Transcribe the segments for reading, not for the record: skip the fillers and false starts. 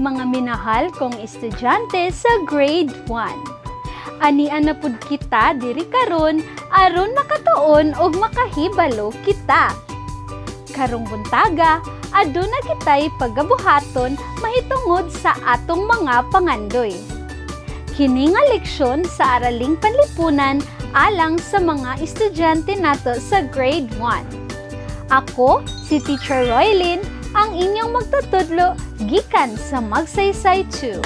mga minahal kong estudyante sa grade 1. Anian na pud kita diri karon aron makatuon og makahibalo kita. Karong buntaga, aduna kitay pagabuhaton mahitungod sa atong mga pangandoy. Kini nga leksyon sa Araling Panlipunan alang sa mga estudyante nato sa grade 1. Ako, si Teacher Roylin, ang inyong magtutudlo gikan sa Magsaysay 2.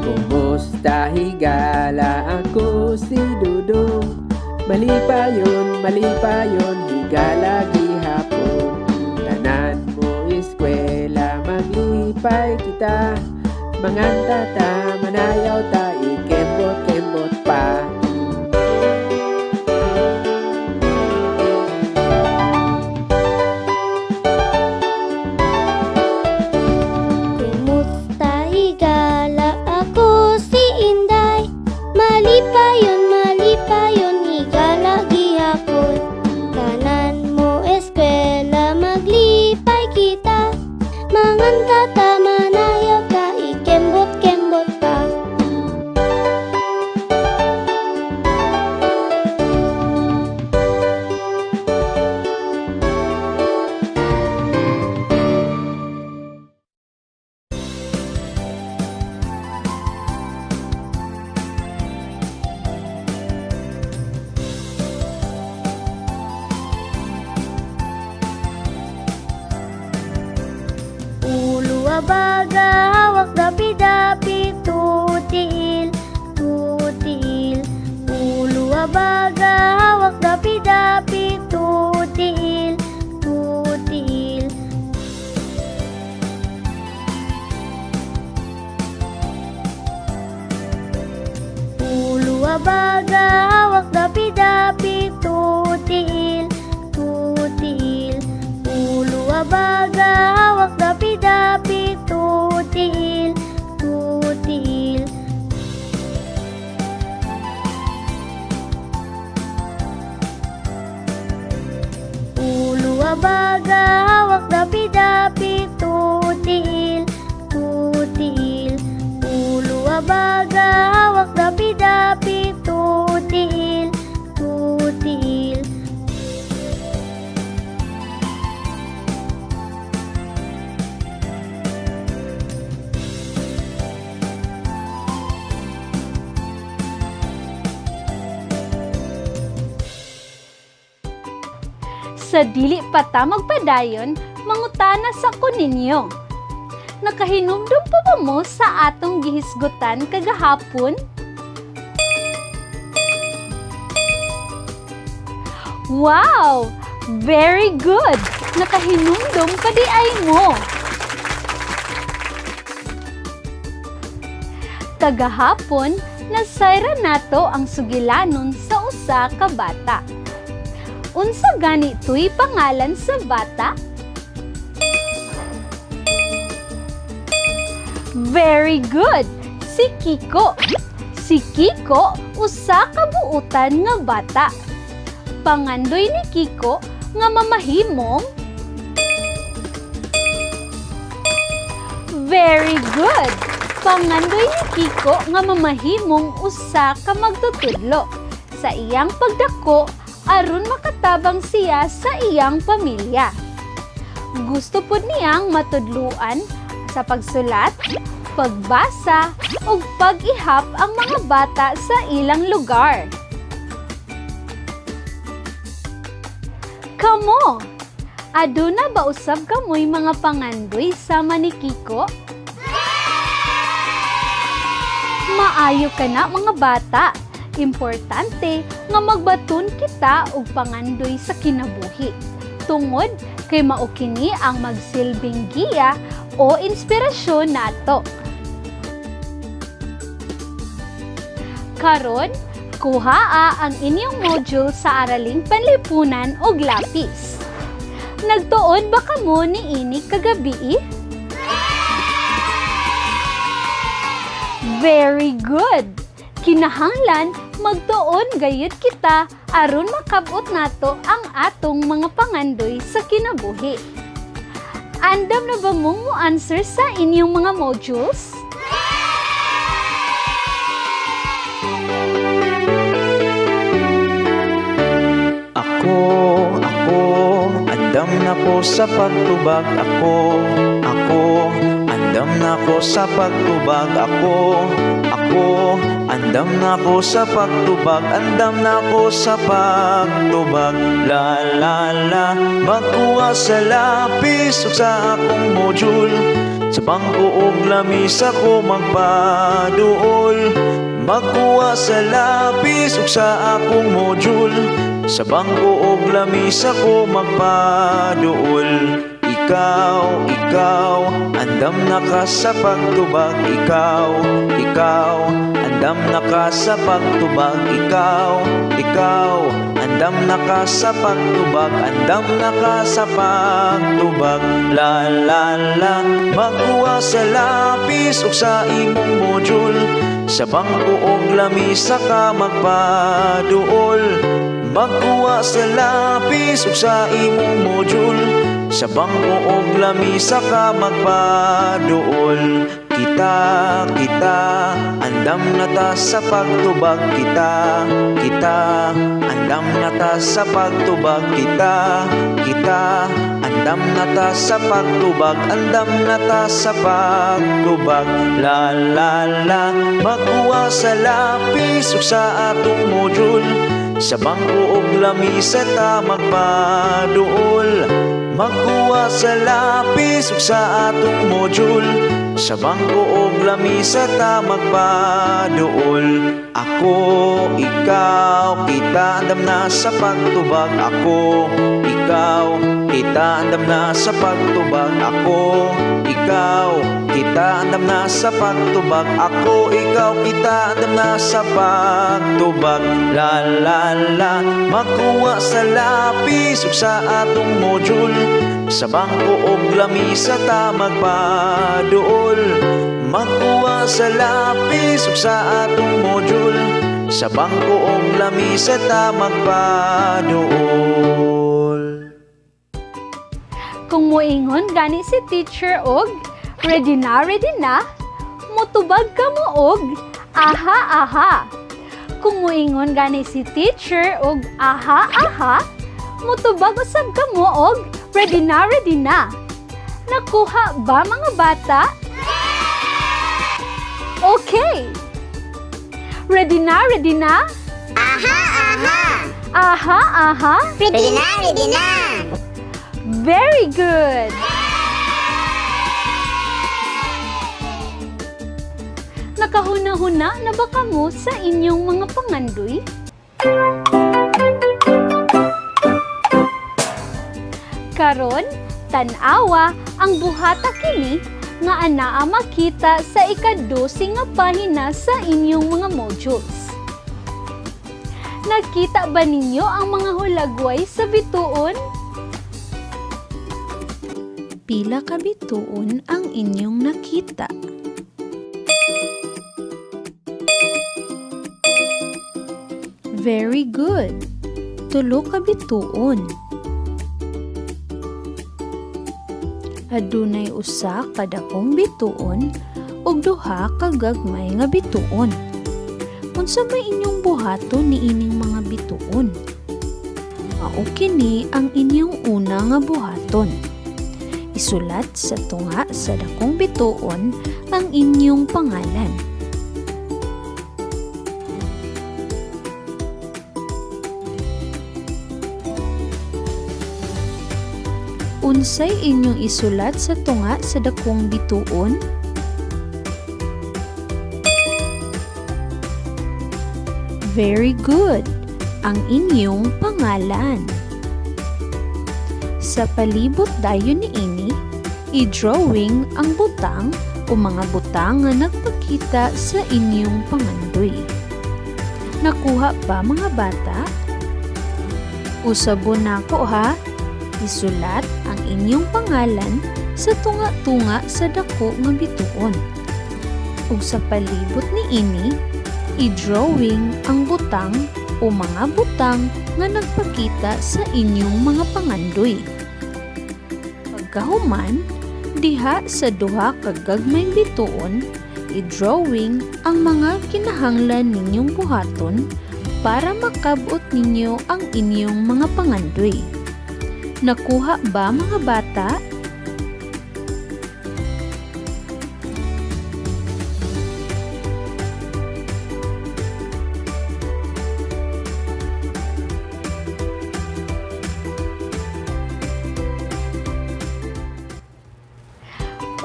Kumusta higala ako si Dudong? Malipayon, higala gihapon. Tanan mo eskwela, maglipay kita. Manganta ta, manayaw ta, ikembot-kembot pa. Kumusta higala ako si Inday? Malipayon, higala gihapon. Tanan mo eskwela, maglipay kita. Manganta ta, manayaw ta, ikembot-kembot pa. Ulo abaga, hawak dapi-dapi, tutiil, tutiil. Ulo abaga, hawak dapi-dapi, tutiil, tutiil. Ulo abaga, hawak dapi-dapi, tutiil, tutiil. Ulo abaga, hawak dapi-dapi, tutiil, tutiil. Ulo abaga, hawak dapi-dapi, tutiil, tutiil. Ulo abaga, hawak dapi-dapi, tutiil, tutiil. Sa dili pa ta magpadayon, mangutana sa kuninyo. Nakahinumdum pa ba mo sa atong gihisgutan kagahapon? Wow! Very good! Nakahinumdum pa di ay mo. Kagahapon, nasayra nato ang sugilanon sa usa ka bata. Unsa gani to'y pangalan sa bata? Very good! Si Kiko. Si Kiko, usa ka buutan nga bata. Pangandoy ni Kiko nga mamahimong. Very good! Pangandoy ni Kiko nga mamahimong usa ka magtutudlo sa iyang pagdako aron makatabang siya sa iyang pamilya. Gusto pud niyang matudluan sa pagsulat, pagbasa, ug pag-ihap ang mga bata sa ilang lugar. Kamo, aduna ba usab kamoy mga pangandoy sama ni Kiko? Maayo ka na mga bata. Importante nga magbaton kita og pangandoy sa kinabuhi. Tungod kay mao kini ang magsilbing giya o inspirasyon nato. Karon, kuhaa ang inyong module sa Araling Panlipunan og lapis. Nagtuon ba kamo niini kagabi? Very good! Kinahanglan magtuon gayud kita aron makabot nato ang atong mga pangandoy sa kinabuhi. Andam na ba mong mo answer sa inyong mga modules? Andam na ko sa pagtubag ako, andam na ko sa pagtubag ako, andam na ko sa pagtubag, andam na ko sa pagtubag. La la la, magkuha sa lapis ug sa akong module, sa bangko ug lamisa ko magpaduol. Magkuha sa lapis ug sa akong module, sa bangko ug lamisa ko magpaduol. Ikaw, andam na ka sa pagtubag. Ikaw, andam na ka sa pagtubag. Ikaw, andam na ka sa pagtubag. Andam na ka sa pagtubag. La la la, magkuha sa lapis ug sa imong module, sa bangko ug lamisa ka magpaduol. Magkuha sa lapis ug sa imong module, sa bangko ug lamisa ka magpaduol. Kita, andam na ta sa pagtubag. Kita, andam na ta sa pagtubag. Kita, andam na ta sa pagtubag. Andam na ta sa pagtubag. La la la, magkuha sa lapis ug sa atong module, sa bangko ug lamisa ta magpaduol. Magkuha sa lapis ug sa atong module, sa bangko ug lamisa ta magpaduol. Ako, ikaw, kita andam na sa pagtubag. Ako, ikaw, kita andam na sa pagtubag. Ako, ikaw, kita andam na sa pagtubag. Ako, ikaw, kita andam na sa pagtubag. La la la, magkuha sa lapis ug sa atong module, sa bangko ug lamisa ta magpaduol. Magkuha sa lapis ug sa atong module, sa bangko ug lamisa ta magpaduol. Kung moingon gani si teacher og ready na, mutubag ka mo og aha. Kung moingon gani si teacher og aha, mutubag usab ka mo og ready na. Nakuha ba mga bata? Okay. Ready na? Aha. Ready na. Very good. Nakahuna-huna na ba kamo sa inyong mga pangandoy? Karon, tan-awa ang buhata kini nga anaa makita sa ika-12 nga pahina sa inyong mga modules. Nakita ba ninyo ang mga hulagway sa bituon? Pila ka bituon ang inyong nakita? Very good. Tulo ka bituon. Adunay usa ka dakong bituon ug duha ka gagmay nga bituon. Unsa may inyong buhaton niining mga bituon? Mao kini ang inyong una nga buhaton. Isulat sa tunga sa dakong bituon ang inyong pangalan. Unsay inyong isulat sa tunga sa dakong bituon? Very good. Ang inyong pangalan. Sa palibot dayon niini, i-drawing ang butang o mga butang nga nagpakita sa inyong pangandoy. Nakuha ba mga bata? Usabon nako ha. Isulat ang inyong pangalan sa tunga-tunga sa dako nga bituon. Ug sa palibot niini, I-drawing ang butang o mga butang nga nagpakita sa inyong mga pangandoy. Pagkahuman, diha sa duha ka gagmayng bituon, i-drawing ang mga kinahanglan ninyong buhaton para makabot ninyo ang inyong mga pangandoy. Nakuha ba mga bata?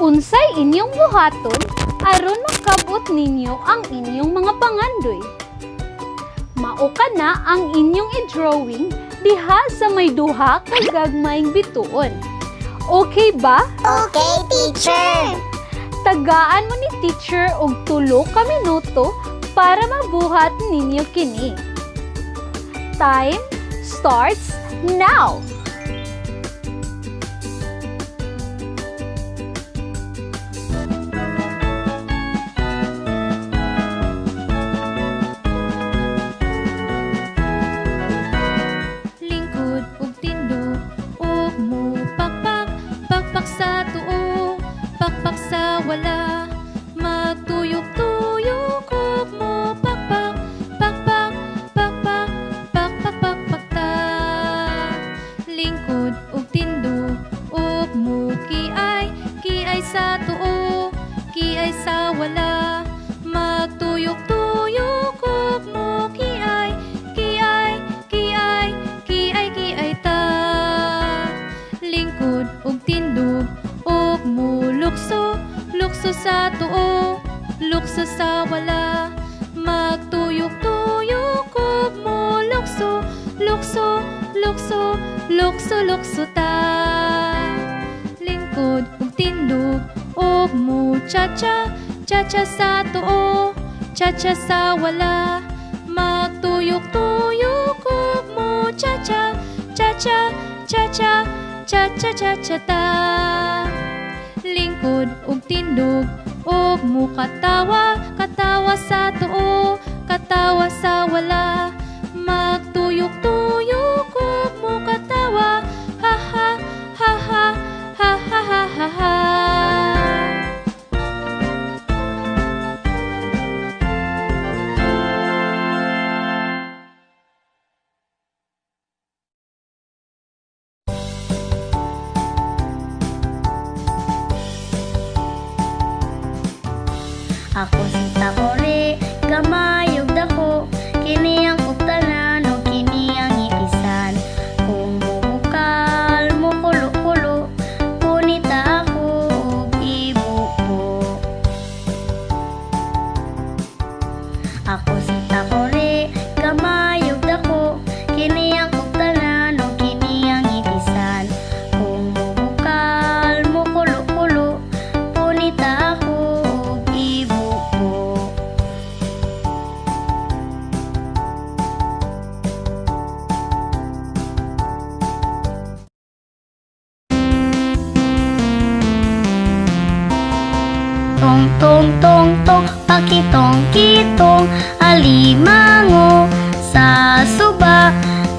Unsay inyong buhaton aron makabot ninyo ang inyong mga pangandoy. Mao kana ang inyong i-drawing diha sa may duha ka gagmayng bituon. Okay ba? Okay, teacher! Tagaan mo ni teacher og 3 ka minuto para mabuhat ninyo kini. Time starts now! Lingkod ug tindo ug mo pakpak, pakpak sa tuo, pakpak sa wala, magtuyok-tuyok ug mo pakpak, pakpak, pakpak, pakpak, pakpak ta. Lingkod ug tindo ug mo kiay, kiay sa tuo, kiay sa wala, magtuyok-tuyok ug mo kiay, kiay, kiay, kiay, kiay ta. Lingkod ug tindog ug mo lukso, lukso sa tuo, lukso sa wala, magtuyok-tuyok ug mo lukso, lukso, lukso, lukso, lukso ta. Lingkod ug tindog ug mo cha-cha, cha-cha sa tuo, cha-cha sa wala, magtuyok-tuyok ug mo cha-cha, cha-cha, cha-cha, cha-cha, cha-cha ta. Lingkod ug tindog ug mo katawa, katawa sa tuo, katawa sa wala, magtuyok-tuyok ug mo katawa, ha ha, ha ha, ha ha, ha ha, ha. Ako si Takore, gamayog dako, kini ang kuptanan o kini ang ipisan. Kung mumukal, mukulo-kulo, punita ako og ibuko. Ako si Takore, gamayog dako, kini ang kuptanan o kini ang ipisan. Kung mumukal, mukulo-kulo, punita ako og ibuko. Tong tong tong tong, pakitong kitong, alimango sa suba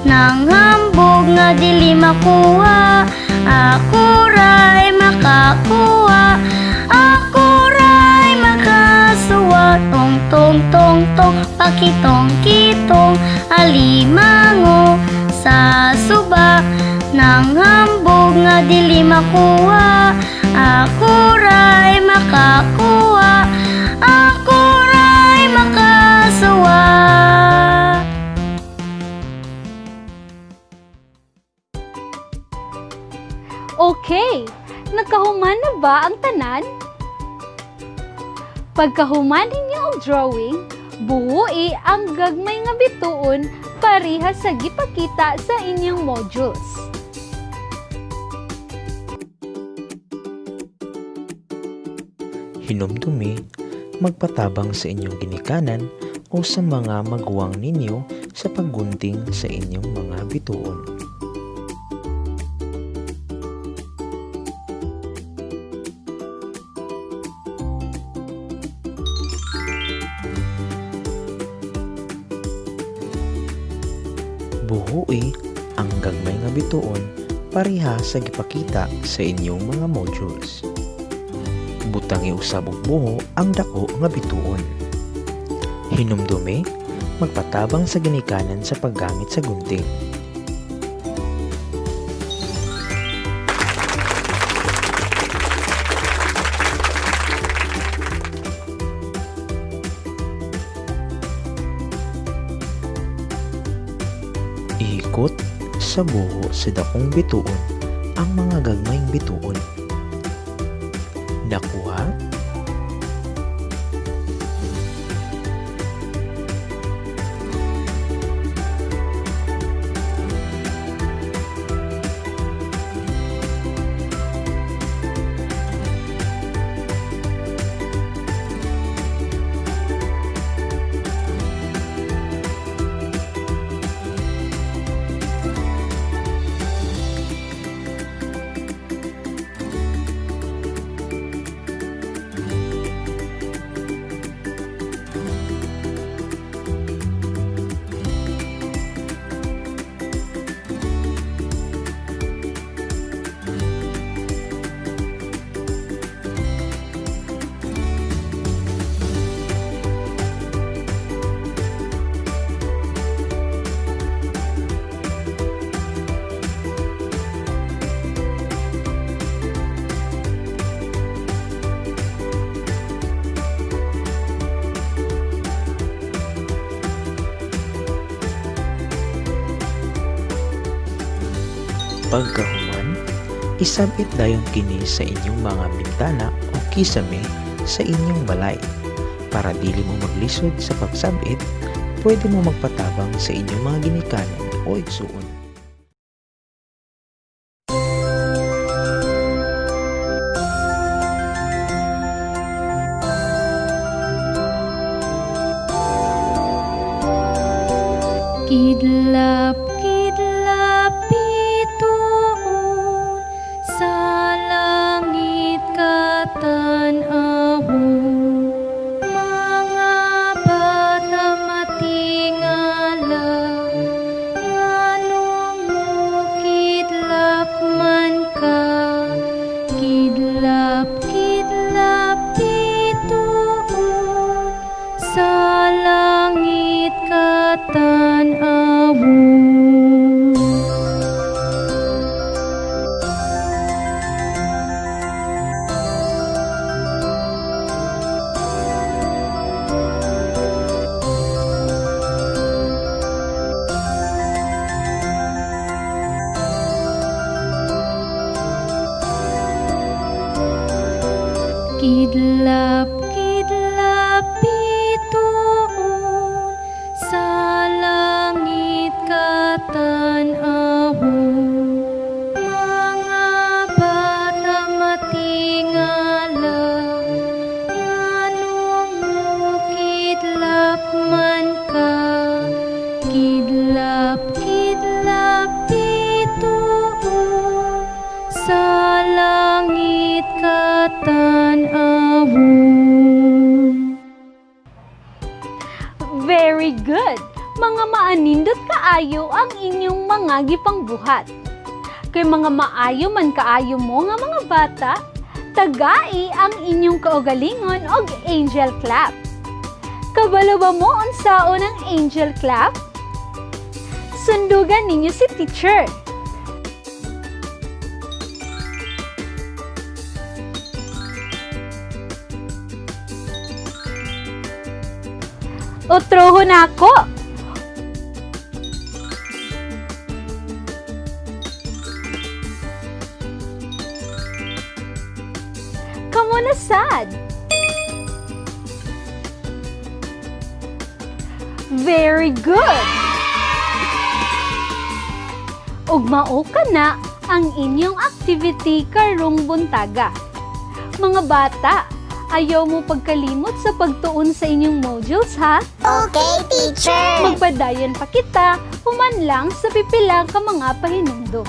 nang hambog nga dili makuha. Ako ray makakuha, ako ray makasuwa. Tong tong tong tong, pakitong kitong, alimango sa suba nang hambog nga dili makuha. Ako ray makakuha, ako ray makasuwa. Okay, nagkahuman na ba ang tanan? Pagkahuman ninyo ang drawing, buhoi ang gagmay nga bituon parehas sa gipakita sa inyong modules. Hinumdumi, magpatabang sa inyong ginikanan o sa mga maguwang ninyo sa paggunting sa inyong mga bituon. ang gagmay nga bituon pareha sa gipakita sa inyong mga modules. Butangi usab og buho ang dako nga bituon. Hinumdumi, magpatabang sa ginikanan sa paggamit sa gunting. Iikot sa buho sa dakong bituon ang mga gagmayng bituon. Nakuha? Pagkahuman, isabit dayon kini sa inyong mga bintana o kisame sa inyong balay. Para dili mo maglisod sa pagsabit, pwede mo magpatabang sa inyong mga ginikanan o igsuon. Kidlap, kidlap, bituon, sa langit katanawon. Mga bata matingala, nganong mo kidlap man ka. Kidlap, kidlap, bituon, sa langit katanawon. Kidlap, kidlap, bituon, sa langit katanawon. Mga bata matingala, nganong mo kidlap man ka. Kidlap, kidlap, bituon, sa langit katanawon. Very good! Mga maanindot kaayo ang inyong mga gipangbuhat. Kay mga maayo man kaayo mo nga mga bata, tagai ang inyong kaugalingon og angel clap. Kabalo ba mo unsaon ang angel clap? Sundugan ninyo si teacher. Utrohon ako. Kamo na sad. Very good. Ug mao ka na ang inyong activity karong buntaga. Mga bata, ayaw mo pagkalimot sa pagtuon sa inyong modules, ha? Okay, teacher. Magpadayon pa kita, human lang sa pipila ka mga pahinumdum.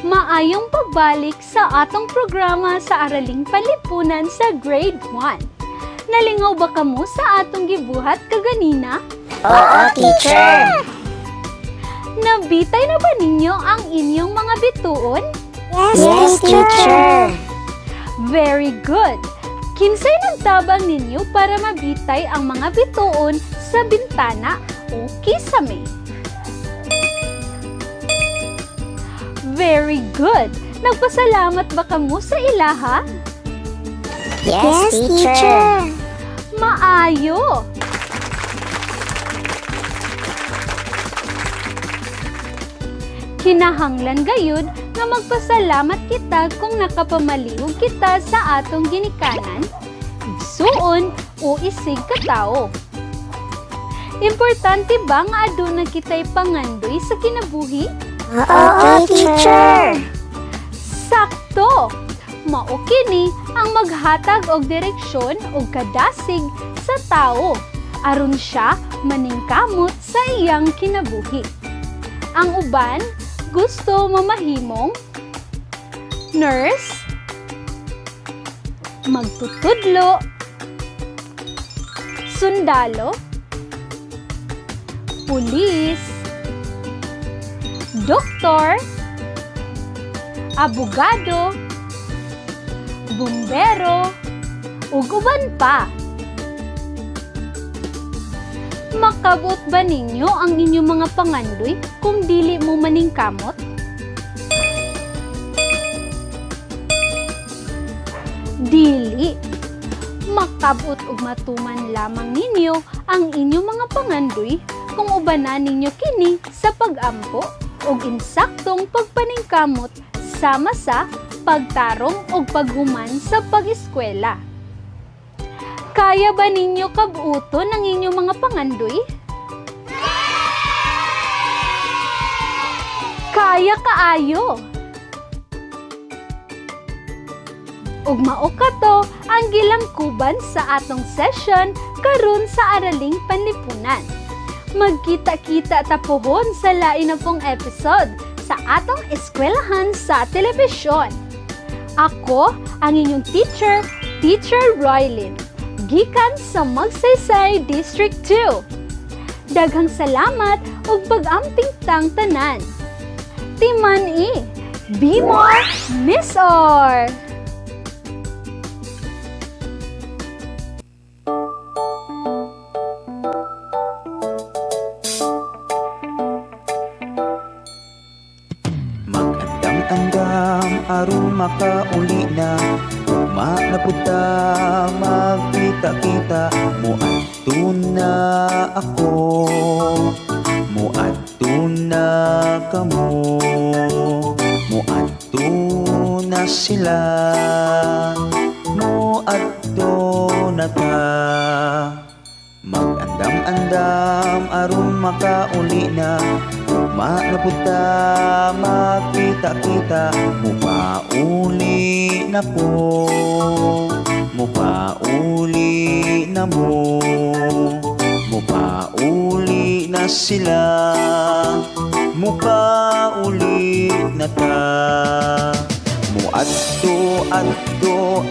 Maayong pagbalik sa atong programa sa Araling Panlipunan sa Grade 1. Nalingaw ba kamo sa atong gibuhat kaganina? Oo, teacher. Nabitay na ba ninyo ang inyong mga bituon? Yes, teacher. Very good! Kinsay nagtabang ninyo para mabitay ang mga bituon sa bintana o kisame? Very good! Nagpasalamat ba kamo sa ilaha? Yes, teacher. Maayo! Kinahanglan gayud nga magpasalamat kita kung nakapamaliog kita sa atong ginikanan, igsuon o isig katao. Importante ba nga aduna kita'y pangandoy sa kinabuhi? Oo, teacher. Sakto! Mao kini ang maghatag og direksyon og kadasig sa tao aron siya maningkamot sa iyang kinabuhi. Ang uban gusto mamahimong nurse, magtutudlo, sundalo, pulis, doktor, abogado, bumbero, ug uban pa. Makabot ba ninyo ang inyong mga pangandoy kung dili mo maningkamot? Dili. Makabot ug matuman lamang ninyo ang inyong mga pangandoy kung ubanan ninyo kini sa pag-ampo ug insaktong pagpaningkamot sama sa pagtarong ug paghuman sa pag-eskwela. Kaya ba ninyo kabuuton ang inyong mga pangandoy? Kaya kaayo! Ug mao kato ang gilangkuban sa atong session karon sa Araling Panlipunan. Magkita-kita ta pohon sa lain na pong episode sa atong eskwelahan sa telebisyon. Ako ang inyong teacher, Teacher Roylin, gikan sa Magsaysay District 2. Daghang salamat ug pag-amping tang tanan. Timan-i, be more, miss or. Mag-andam-andam aron makauli na ugma na puta magkita-kita muadto na ako muadto na kamo muadto na sila muadto na ta mag-andam-andam aron makauli na ugma na puta magkita-kita mupauli na ko mupauli na mo mupauli na sila mupauli na ta muadto adto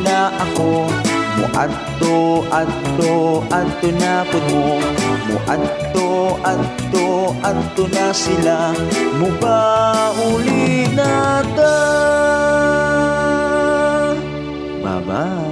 na ako. Muadto na pud mo. Muadto na sila. Mupauli na ta. Bye-bye.